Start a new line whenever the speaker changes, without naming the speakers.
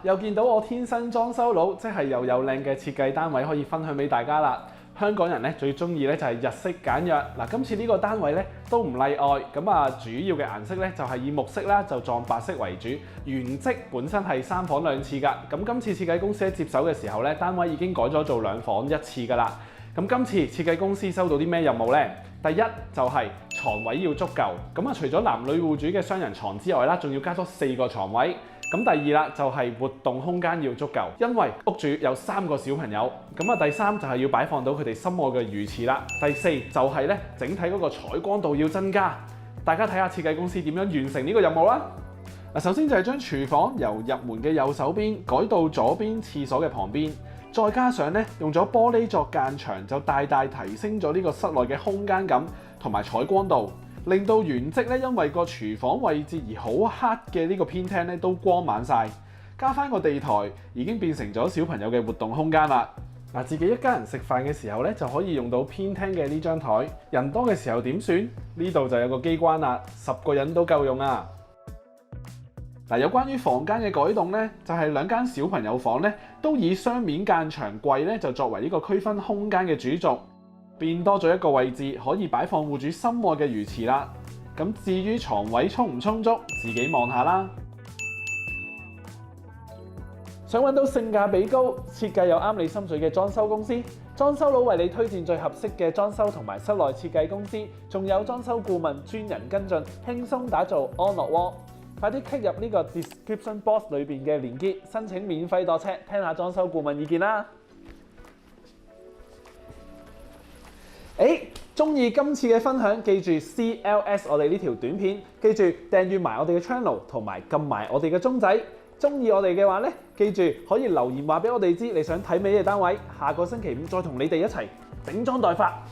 又見到我天生裝修佬，即係又有靚嘅設計單位可以分享俾大家啦。香港人咧最中意咧就係日式簡約。今次呢個單位咧都唔例外。咁主要嘅顏色咧就係以木色啦，就撞白色為主。原則本身係3房2廁㗎。咁今次設計公司喺接手嘅時候咧，單位已經改咗做2房1廁㗎啦。咁今次設計公司收到啲咩任務呢？第一就係床位要足夠。除咗男女戶主嘅雙人床之外啦，仲要加多4個床位。第二啦，就係活動空間要足夠，因為屋主有3個小朋友。第三就係要擺放到佢哋心愛嘅魚池啦。第四就係咧，整體嗰個採光度要增加。大家睇下設計公司點樣完成呢個任務啦。首先就係將廚房由入門嘅右手邊改到左邊廁所嘅旁邊，再加上咧用咗玻璃作間牆，就大大提升咗呢個室內嘅空間感同埋採光度。令到原則咧，因為個廚房位置而好黑嘅呢個偏廳咧都光猛晒，加翻個地台已經變成咗小朋友嘅活動空間啦。自己一家人食飯嘅時候咧就可以用到偏廳嘅呢張台，人多嘅時候點算？呢度就有個機關啦，10個人都夠用啊！有關於房間嘅改動咧，就係2間小朋友房咧都以雙面間牆櫃咧就作為呢個區分空間嘅主軸。變多咗一個位置，可以擺放戶主心愛嘅魚池啦。至於床位充唔充足，自己望下啦。想揾到性價比高、設計又啱你心水嘅裝修公司，裝修佬為你推薦最合適嘅裝修同埋室內設計公司，仲有裝修顧問專人跟進，輕鬆打造安樂窩。快啲 click 入呢個 description box 裏邊嘅連結，申請免費度車，聽下裝修顧問意見啦。中意今次嘅分享，記住 CLS 我哋呢條短片，記住訂閱埋我哋嘅 channel 同埋撳埋我哋嘅鐘仔。中意我哋嘅話咧，記住可以留言話俾我哋知你想睇咩嘅單位，下個星期5再同你哋一齊整裝待發。